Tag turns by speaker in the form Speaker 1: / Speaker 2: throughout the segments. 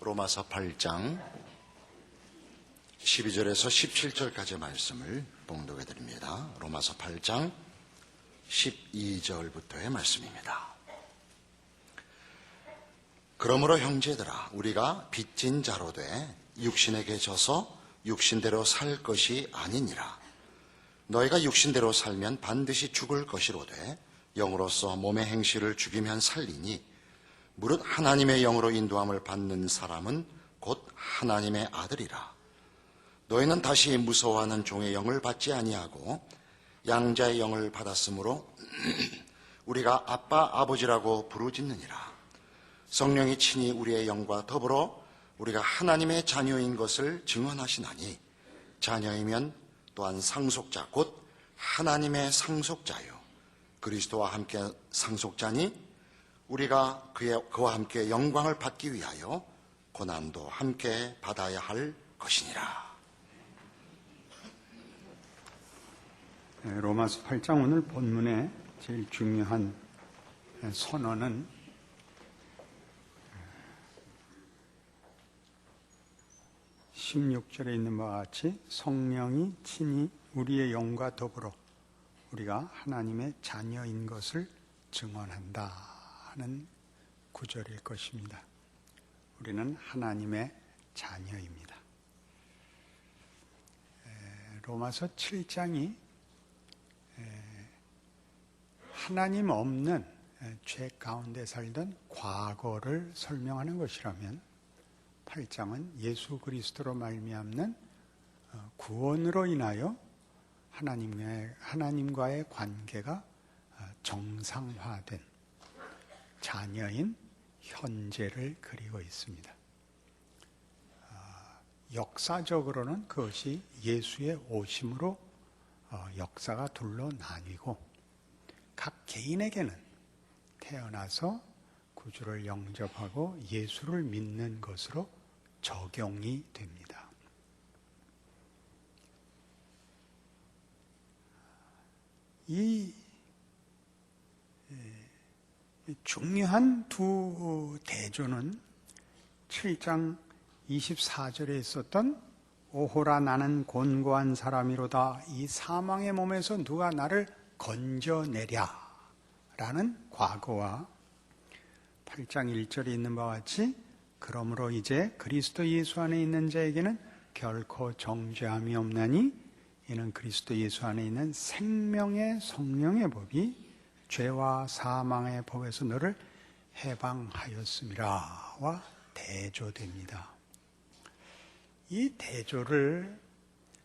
Speaker 1: 로마서 8장 12절에서 17절까지의 말씀을 봉독해 드립니다. 로마서 8장 12절부터의 말씀입니다. 그러므로 형제들아, 우리가 빚진 자로 돼 육신에게 져서 육신대로 살 것이 아니니라. 너희가 육신대로 살면 반드시 죽을 것이로되 영으로서 몸의 행실을 죽이면 살리니 무릇 하나님의 영으로 인도함을 받는 사람은 곧 하나님의 아들이라. 너희는 다시 무서워하는 종의 영을 받지 아니하고 양자의 영을 받았으므로 우리가 아빠 아버지라고 부르짖느니라. 성령이 친히 우리의 영과 더불어 우리가 하나님의 자녀인 것을 증언하시나니 자녀이면 또한 상속자 곧 하나님의 상속자요 그리스도와 함께 상속자니 우리가 그와 함께 영광을 받기 위하여 고난도 함께 받아야 할 것이니라.
Speaker 2: 로마서 8장 오늘 본문의 제일 중요한 선언은 16절에 있는 바와 같이 성령이 친히 우리의 영과 더불어 우리가 하나님의 자녀인 것을 증언한다 하는 구절일 것입니다. 우리는 하나님의 자녀입니다. 로마서 7장이 하나님 없는 죄 가운데 살던 과거를 설명하는 것이라면 8장은 예수 그리스도로 말미암는 구원으로 인하여 하나님과의 관계가 정상화된 자녀인 현재를 그리고 있습니다. 역사적으로는 그것이 예수의 오심으로 역사가 둘로 나뉘고 각 개인에게는 태어나서 구주를 영접하고 예수를 믿는 것으로 적용이 됩니다. 이 중요한 두 대조는 7장 24절에 있었던 오호라 나는 곤고한 사람이로다 이 사망의 몸에서 누가 나를 건져내랴 라는 과거와 8장 1절에 있는 바와 같이 그러므로 이제 그리스도 예수 안에 있는 자에게는 결코 정죄함이 없나니 이는 그리스도 예수 안에 있는 생명의 성령의 법이 죄와 사망의 법에서 너를 해방하였음이라와 대조됩니다. 이 대조를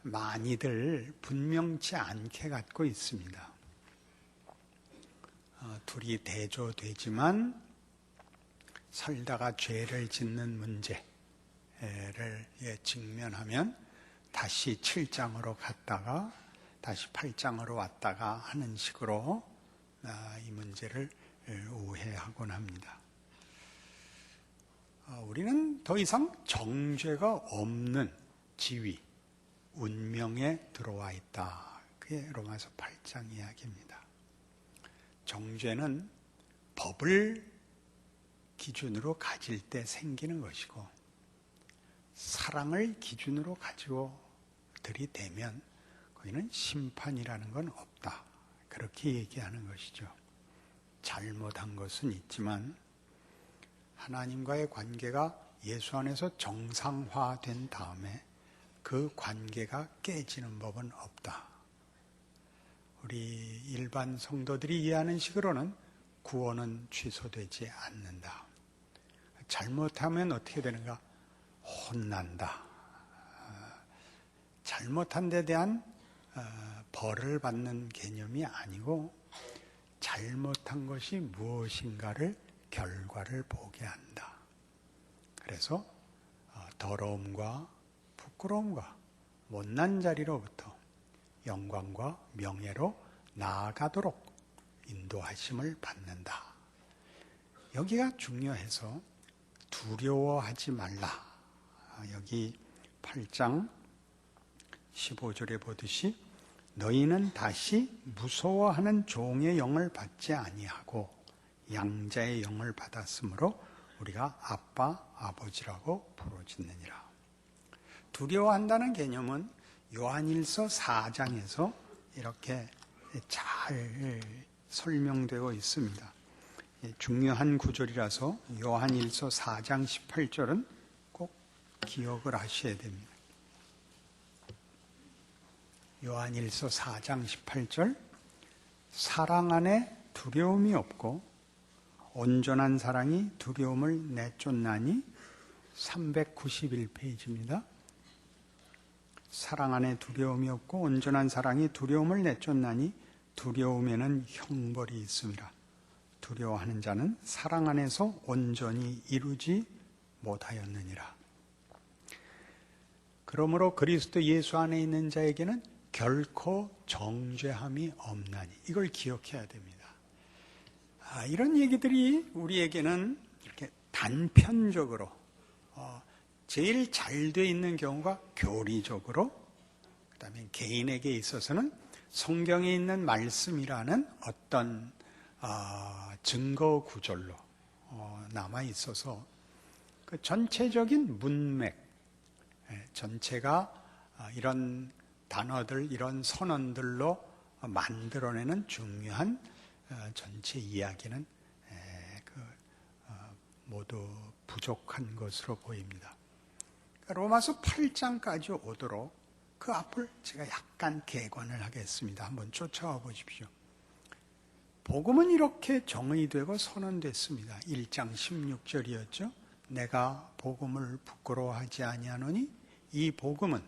Speaker 2: 많이들 분명치 않게 갖고 있습니다. 둘이 대조되지만 살다가 죄를 짓는 문제를 직면하면 다시 7장으로 갔다가 다시 8장으로 왔다가 하는 식으로 이 문제를 오해하곤 합니다. 우리는 더 이상 정죄가 없는 지위, 운명에 들어와 있다. 그게 로마서 8장 이야기입니다. 정죄는 법을 기준으로 가질 때 생기는 것이고 사랑을 기준으로 가지고 들이대면 거기는 심판이라는 건 없다. 그렇게 얘기하는 것이죠. 잘못한 것은 있지만 하나님과의 관계가 예수 안에서 정상화된 다음에 그 관계가 깨지는 법은 없다. 우리 일반 성도들이 이해하는 식으로는 구원은 취소되지 않는다. 잘못하면 어떻게 되는가? 혼난다. 잘못한 데 대한 벌을 받는 개념이 아니고 잘못한 것이 무엇인가를 결과를 보게 한다. 그래서 더러움과 부끄러움과 못난 자리로부터 영광과 명예로 나아가도록 인도하심을 받는다. 여기가 중요해서 두려워하지 말라. 여기 8장 15절에 보듯이 너희는 다시 무서워하는 종의 영을 받지 아니하고 양자의 영을 받았으므로 우리가 아빠, 아버지라고 부르짖느니라. 두려워한다는 개념은 요한일서 4장에서 이렇게 잘 설명되고 있습니다. 중요한 구절이라서 요한일서 4장 18절은 꼭 기억을 하셔야 됩니다. 요한일서 4장 18절, 사랑 안에 두려움이 없고 온전한 사랑이 두려움을 내쫓나니, 391페이지입니다. 사랑 안에 두려움이 없고 온전한 사랑이 두려움을 내쫓나니 두려움에는 형벌이 있습니다. 두려워하는 자는 사랑 안에서 온전히 이루지 못하였느니라. 그러므로 그리스도 예수 안에 있는 자에게는 결코 정죄함이 없나니, 이걸 기억해야 됩니다. 이런 얘기들이 우리에게는 이렇게 단편적으로 제일 잘 돼 있는 경우가 교리적으로, 그 다음에 개인에게 있어서는 성경에 있는 말씀이라는 어떤 증거 구절로 남아 있어서 그 전체적인 문맥, 전체가 이런 단어들, 이런 선언들로 만들어내는 중요한 전체 이야기는 모두 부족한 것으로 보입니다. 로마서 8장까지 오도록 그 앞을 제가 약간 개관을 하겠습니다. 한번 쫓아와 보십시오. 복음은 이렇게 정의되고 선언됐습니다. 1장 16절이었죠. 내가 복음을 부끄러워하지 아니하노니 이 복음은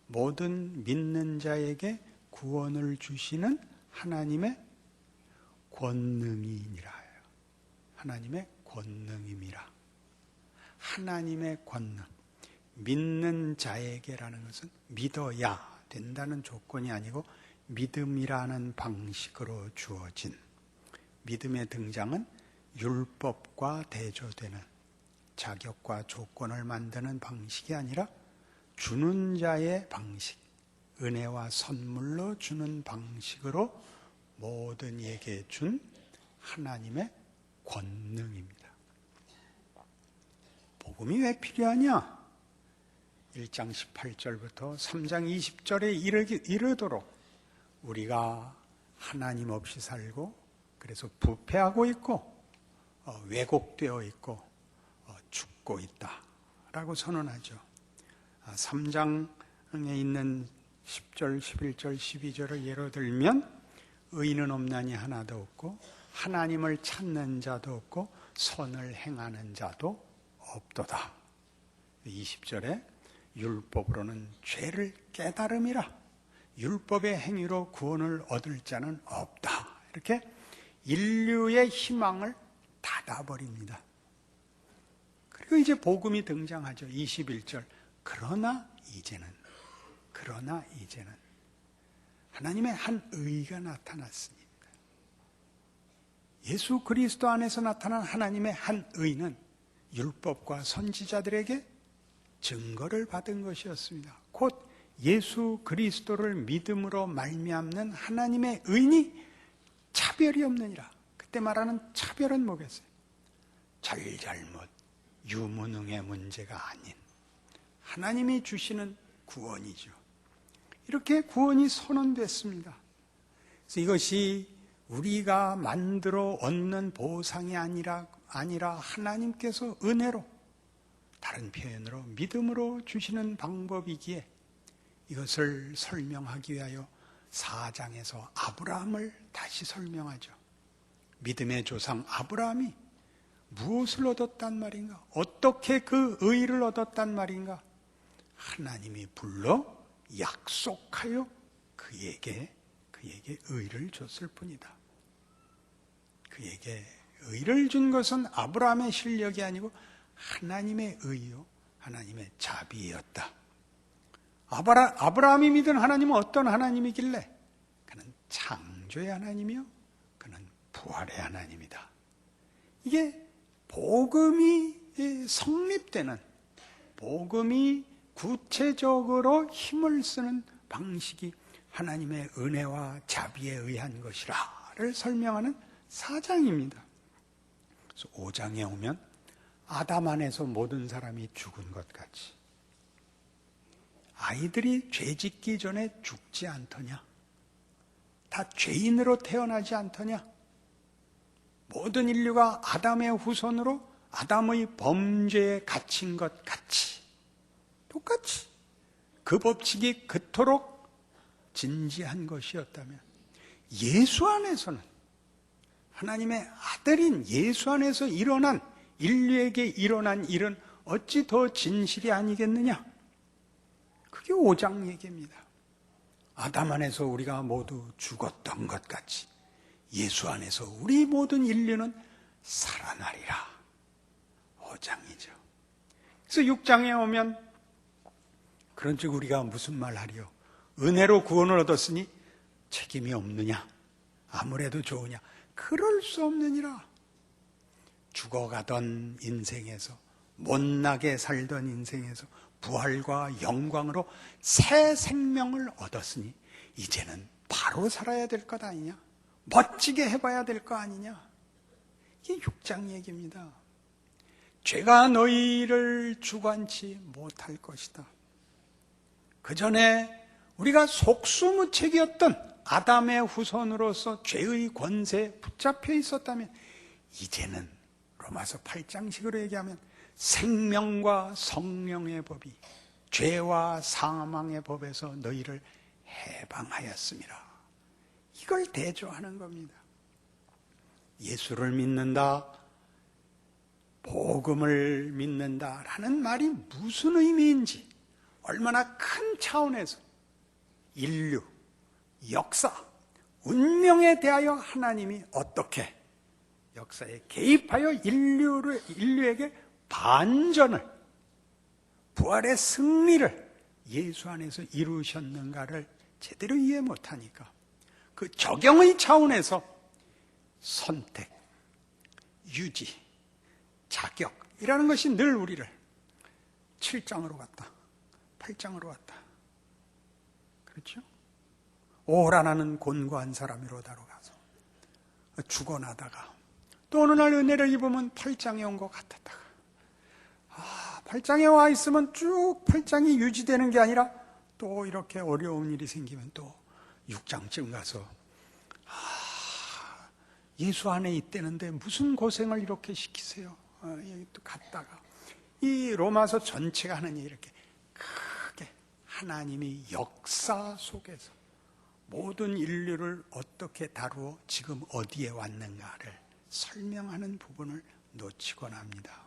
Speaker 2: 모든 믿는 자에게 구원을 주시는 하나님의 권능이니라. 하나님의 권능임이라. 하나님의 권능. 믿는 자에게라는 것은 믿어야 된다는 조건이 아니고 믿음이라는 방식으로 주어진, 믿음의 등장은 율법과 대조되는 자격과 조건을 만드는 방식이 아니라 주는 자의 방식, 은혜와 선물로 주는 방식으로 모든 이에게 준 하나님의 권능입니다. 복음이 왜 필요하냐? 1장 18절부터 3장 20절에 이르도록 우리가 하나님 없이 살고, 그래서 부패하고 있고 왜곡되어 있고 죽고 있다라고 선언하죠. 3장에 있는 10절, 11절, 12절을 예로 들면 의인은 없나니 하나도 없고 하나님을 찾는 자도 없고 선을 행하는 자도 없도다. 20절에 율법으로는 죄를 깨달음이라 율법의 행위로 구원을 얻을 자는 없다. 이렇게 인류의 희망을 닫아버립니다. 그리고 이제 복음이 등장하죠. 21절. 그러나 이제는 하나님의 한 의가 나타났습니다. 예수 그리스도 안에서 나타난 하나님의 한 의는 율법과 선지자들에게 증거를 받은 것이었습니다. 곧 예수 그리스도를 믿음으로 말미암는 하나님의 의니 차별이 없느니라. 그때 말하는 차별은 뭐겠어요? 잘잘못, 유무능의 문제가 아닌 하나님이 주시는 구원이죠. 이렇게 구원이 선언됐습니다. 그래서 이것이 우리가 만들어 얻는 보상이 아니라 하나님께서 은혜로, 다른 표현으로 믿음으로 주시는 방법이기에 이것을 설명하기 위하여 4장에서 아브라함을 다시 설명하죠. 믿음의 조상 아브라함이 무엇을 얻었단 말인가? 어떻게 그 의를 얻었단 말인가? 하나님이 불러 약속하여 그에게 의를 줬을 뿐이다. 그에게 의를 준 것은 아브라함의 실력이 아니고 하나님의 의요, 하나님의 자비였다. 아브라함이 믿은 하나님은 어떤 하나님이길래? 그는 창조의 하나님이요, 그는 부활의 하나님이다. 이게 복음이 성립되는, 복음이 구체적으로 힘을 쓰는 방식이 하나님의 은혜와 자비에 의한 것이라를 설명하는 4장입니다. 그래서 5장에 오면 아담 안에서 모든 사람이 죽은 것 같이 아이들이 죄 짓기 전에 죽지 않더냐? 다 죄인으로 태어나지 않더냐? 모든 인류가 아담의 후손으로 아담의 범죄에 갇힌 것 같이 똑같이 그 법칙이 그토록 진지한 것이었다면 예수 안에서는 하나님의 아들인 예수 안에서 일어난 인류에게 일어난 일은 어찌 더 진실이 아니겠느냐? 그게 5장 얘기입니다. 아담 안에서 우리가 모두 죽었던 것 같이 예수 안에서 우리 모든 인류는 살아나리라. 5장이죠. 그래서 6장에 오면 그런즉 우리가 무슨 말 하리요? 은혜로 구원을 얻었으니 책임이 없느냐? 아무래도 좋으냐? 그럴 수 없느니라. 죽어가던 인생에서 못나게 살던 인생에서 부활과 영광으로 새 생명을 얻었으니 이제는 바로 살아야 될 것 아니냐? 멋지게 해봐야 될 거 아니냐? 이게 6장 얘기입니다. 죄가 너희를 주관치 못할 것이다. 그 전에 우리가 속수무책이었던 아담의 후손으로서 죄의 권세에 붙잡혀 있었다면 이제는 로마서 8장식으로 얘기하면 생명과 성령의 법이 죄와 사망의 법에서 너희를 해방하였습니다. 이걸 대조하는 겁니다. 예수를 믿는다, 복음을 믿는다라는 말이 무슨 의미인지 얼마나 큰 차원에서 인류, 역사, 운명에 대하여 하나님이 어떻게 역사에 개입하여 인류에게 반전을, 부활의 승리를 예수 안에서 이루셨는가를 제대로 이해 못하니까 그 적용의 차원에서 선택, 유지, 자격이라는 것이 늘 우리를 7장으로 갔다, 8장으로 갔다. 그렇죠? 오라나는 곤고한 사람이로다로 가서 죽어나다가 또 어느 날 은혜를 입으면 8장에 온 것 같았다가 8장에 와 있으면 쭉 8장이 유지되는 게 아니라 또 이렇게 어려운 일이 생기면 또 6장쯤 가서 예수 안에 있다는데 무슨 고생을 이렇게 시키세요? 또 갔다가 이 로마서 전체가 하는 얘기 이렇게 크게 하나님이 역사 속에서 모든 인류를 어떻게 다루어 지금 어디에 왔는가를 설명하는 부분을 놓치곤 합니다.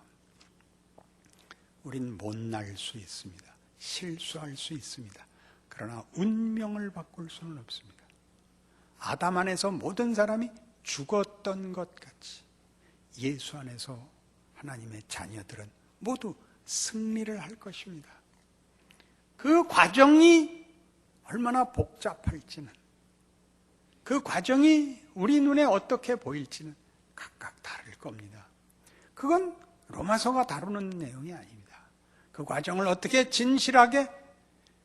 Speaker 2: 우린 못날 수 있습니다. 실수할 수 있습니다. 그러나 운명을 바꿀 수는 없습니다. 아담 안에서 모든 사람이 죽었던 것 같이 예수 안에서 하나님의 자녀들은 모두 승리를 할 것입니다. 그 과정이 얼마나 복잡할지는, 그 과정이 우리 눈에 어떻게 보일지는 각각 다를 겁니다. 그건 로마서가 다루는 내용이 아닙니다. 그 과정을 어떻게 진실하게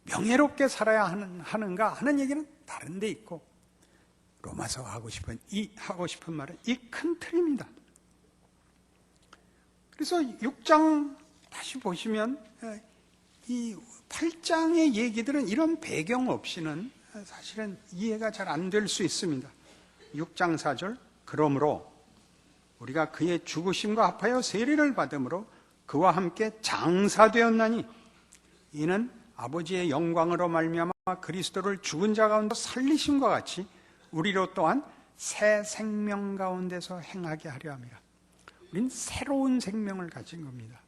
Speaker 2: 명예롭게 살아야 하는가 하는 얘기는 다른 데 있고, 로마서가 하고 싶은 말은 이 큰 틀입니다. 그래서 6장 다시 보시면 이 8장의 얘기들은 이런 배경 없이는 사실은 이해가 잘 안 될 수 있습니다. 6장 4절, 그러므로 우리가 그의 죽으심과 합하여 세례를 받음으로 그와 함께 장사되었나니 이는 아버지의 영광으로 말미암아 그리스도를 죽은 자 가운데 살리심과 같이 우리로 또한 새 생명 가운데서 행하게 하려 함이라. 우린 새로운 생명을 가진 겁니다.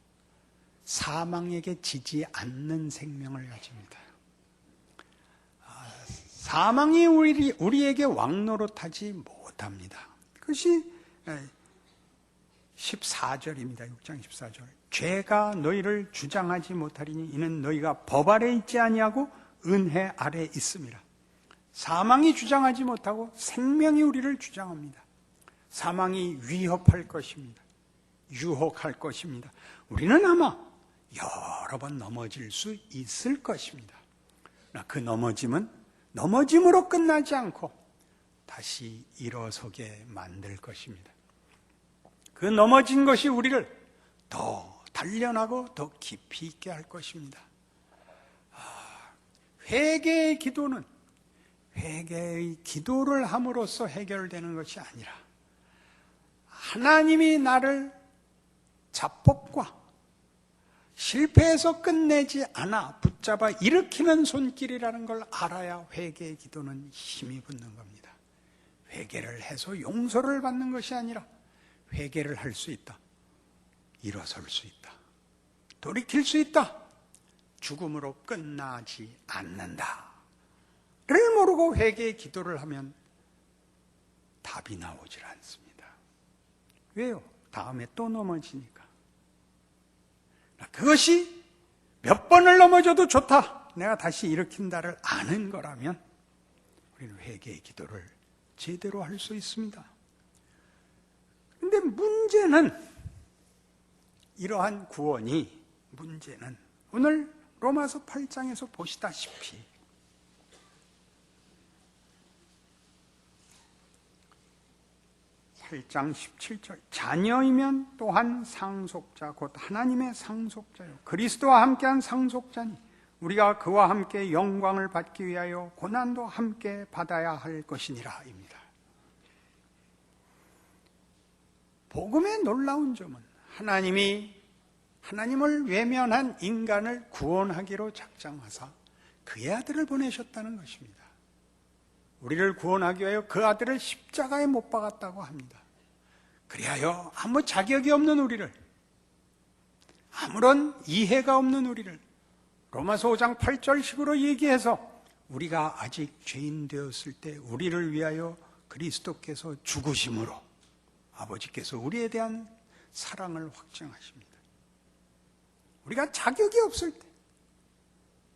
Speaker 2: 사망에게 지지 않는 생명을 가집니다. 사망이 우리에게 왕노릇하지 못합니다. 그것이 14절입니다. 6장 14절. 죄가 너희를 주장하지 못하리니 이는 너희가 법 아래 있지 아니하고 은혜 아래 있음이라. 사망이 주장하지 못하고 생명이 우리를 주장합니다. 사망이 위협할 것입니다. 유혹할 것입니다. 우리는 아마 여러 번 넘어질 수 있을 것입니다. 그 넘어짐은 넘어짐으로 끝나지 않고 다시 일어서게 만들 것입니다. 그 넘어진 것이 우리를 더 단련하고 더 깊이 있게 할 것입니다. 회개의 기도는 회개의 기도를 함으로써 해결되는 것이 아니라 하나님이 나를 자폭과 실패해서 끝내지 않아 붙잡아 일으키는 손길이라는 걸 알아야 회개의 기도는 힘이 붙는 겁니다. 회개를 해서 용서를 받는 것이 아니라 회개를 할 수 있다. 일어설 수 있다. 돌이킬 수 있다. 죽음으로 끝나지 않는다. 를 모르고 회개의 기도를 하면 답이 나오질 않습니다. 왜요? 다음에 또 넘어지니까. 그것이 몇 번을 넘어져도 좋다. 내가 다시 일으킨다를 아는 거라면 우리는 회개의 기도를 제대로 할 수 있습니다. 그런데 문제는 이러한 구원이 문제는 오늘 로마서 8장에서 보시다시피 8장 17절 자녀이면 또한 상속자 곧 하나님의 상속자요 그리스도와 함께한 상속자니 우리가 그와 함께 영광을 받기 위하여 고난도 함께 받아야 할 것이니라 입니다. 복음의 놀라운 점은 하나님을 외면한 인간을 구원하기로 작정하사 그의 아들을 보내셨다는 것입니다. 우리를 구원하기 위하여 그 아들을 십자가에 못 박았다고 합니다. 그리하여 아무 자격이 없는 우리를, 아무런 이해가 없는 우리를 로마서 5장 8절식으로 얘기해서 우리가 아직 죄인 되었을 때 우리를 위하여 그리스도께서 죽으심으로 아버지께서 우리에 대한 사랑을 확증하십니다. 우리가 자격이 없을 때,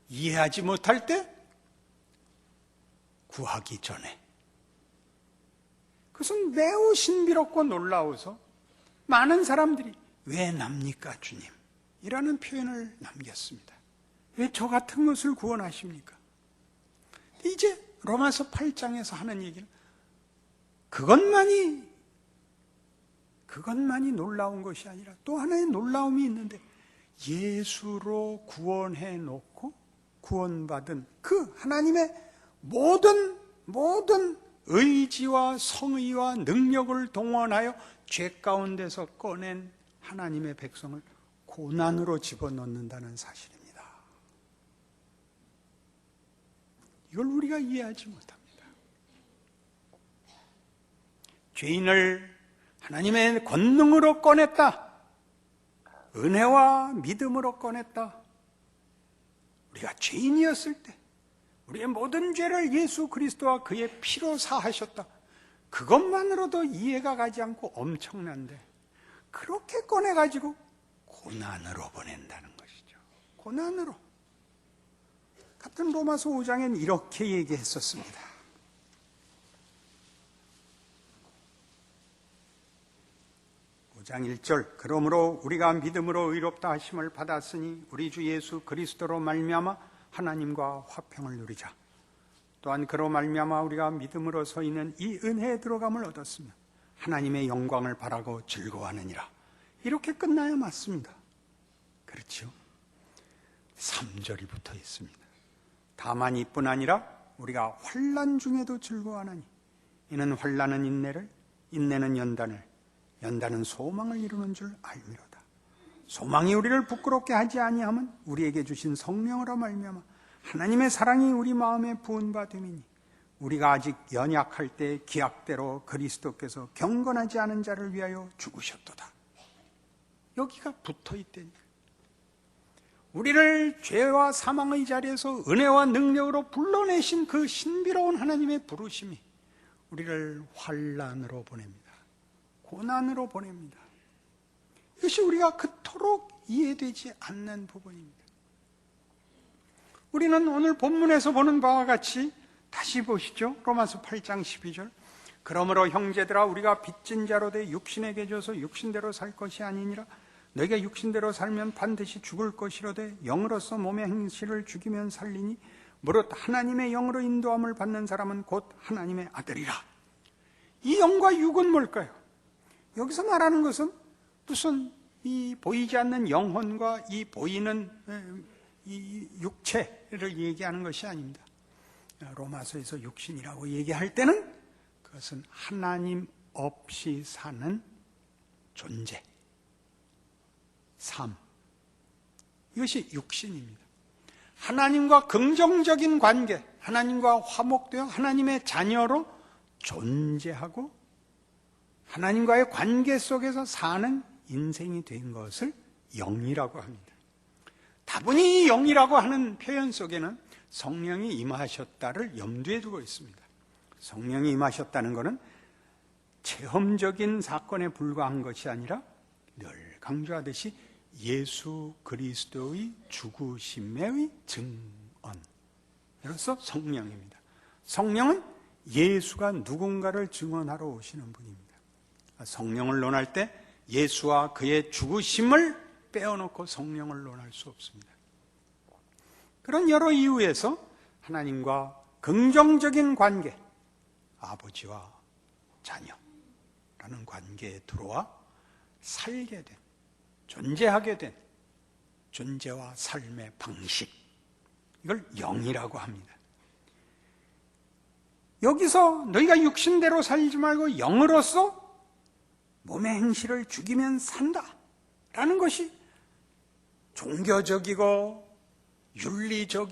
Speaker 2: 이해하지 못할 때, 구하기 전에 그것은 매우 신비롭고 놀라워서 많은 사람들이 왜 납니까 주님? 이라는 표현을 남겼습니다. 왜 저 같은 것을 구원하십니까? 이제 로마서 8장에서 하는 얘기는 그것만이 놀라운 것이 아니라 또 하나의 놀라움이 있는데 예수로 구원해 놓고 구원받은 그 하나님의 모든 의지와 성의와 능력을 동원하여 죄 가운데서 꺼낸 하나님의 백성을 고난으로 집어넣는다는 사실입니다. 이걸 우리가 이해하지 못합니다. 죄인을 하나님의 권능으로 꺼냈다. 은혜와 믿음으로 꺼냈다. 우리가 죄인이었을 때 우리의 모든 죄를 예수 그리스도와 그의 피로 사하셨다. 그것만으로도 이해가 가지 않고 엄청난데 그렇게 꺼내가지고 고난으로 보낸다는 것이죠. 고난으로. 같은 로마서 5장엔 이렇게 얘기했었습니다. 5장 1절 그러므로 우리가 믿음으로 의롭다 하심을 받았으니 우리 주 예수 그리스도로 말미암아 하나님과 화평을 누리자. 또한 그로 말미암아 우리가 믿음으로 서 있는 이 은혜에 들어감을 얻었으며 하나님의 영광을 바라고 즐거워하느니라. 이렇게 끝나야 맞습니다. 그렇죠? 3절이 붙어 있습니다. 다만 이뿐 아니라 우리가 환난 중에도 즐거워하나니 이는 환난은 인내를, 인내는 연단을, 연단은 소망을 이루는 줄 알미로다. 소망이 우리를 부끄럽게 하지 아니함은 우리에게 주신 성령으로 말미암아 하나님의 사랑이 우리 마음에 부은 바 됨이니 우리가 아직 연약할 때 기약대로 그리스도께서 경건하지 않은 자를 위하여 죽으셨도다. 여기가 붙어 있다니. 우리를 죄와 사망의 자리에서 은혜와 능력으로 불러내신 그 신비로운 하나님의 부르심이 우리를 환난으로 보냅니다. 고난으로 보냅니다. 이것이 우리가 그토록 이해되지 않는 부분입니다. 우리는 오늘 본문에서 보는 바와 같이 다시 보시죠. 로마서 8장 12절 그러므로 형제들아 우리가 빚진 자로 돼 육신에게 줘서 육신대로 살 것이 아니니라. 너희가 육신대로 살면 반드시 죽을 것이로되 영으로서 몸의 행실을 죽이면 살리니 무릇 하나님의 영으로 인도함을 받는 사람은 곧 하나님의 아들이라. 이 영과 육은 뭘까요? 여기서 말하는 것은 무슨 이 보이지 않는 영혼과 이 보이는 이 육체를 얘기하는 것이 아닙니다. 로마서에서 육신이라고 얘기할 때는 그것은 하나님 없이 사는 존재, 삶, 이것이 육신입니다. 하나님과 긍정적인 관계, 하나님과 화목되어 하나님의 자녀로 존재하고 하나님과의 관계 속에서 사는 인생이 된 것을 영이라고 합니다. 다분히 이 영이라고 하는 표현 속에는 성령이 임하셨다를 염두에 두고 있습니다. 성령이 임하셨다는 것은 체험적인 사건에 불과한 것이 아니라 늘 강조하듯이 예수 그리스도의 죽으심의 증언으로서 성령입니다. 성령은 예수가 누군가를 증언하러 오시는 분입니다. 성령을 논할 때 예수와 그의 죽으심을 빼어놓고 성령을 논할 수 없습니다. 그런 여러 이유에서 하나님과 긍정적인 관계, 아버지와 자녀라는 관계에 들어와 살게 된, 존재하게 된 존재와 삶의 방식, 이걸 영이라고 합니다. 여기서 너희가 육신대로 살지 말고 영으로서 몸의 행실을 죽이면 산다 라는 것이 종교적이고 윤리적이고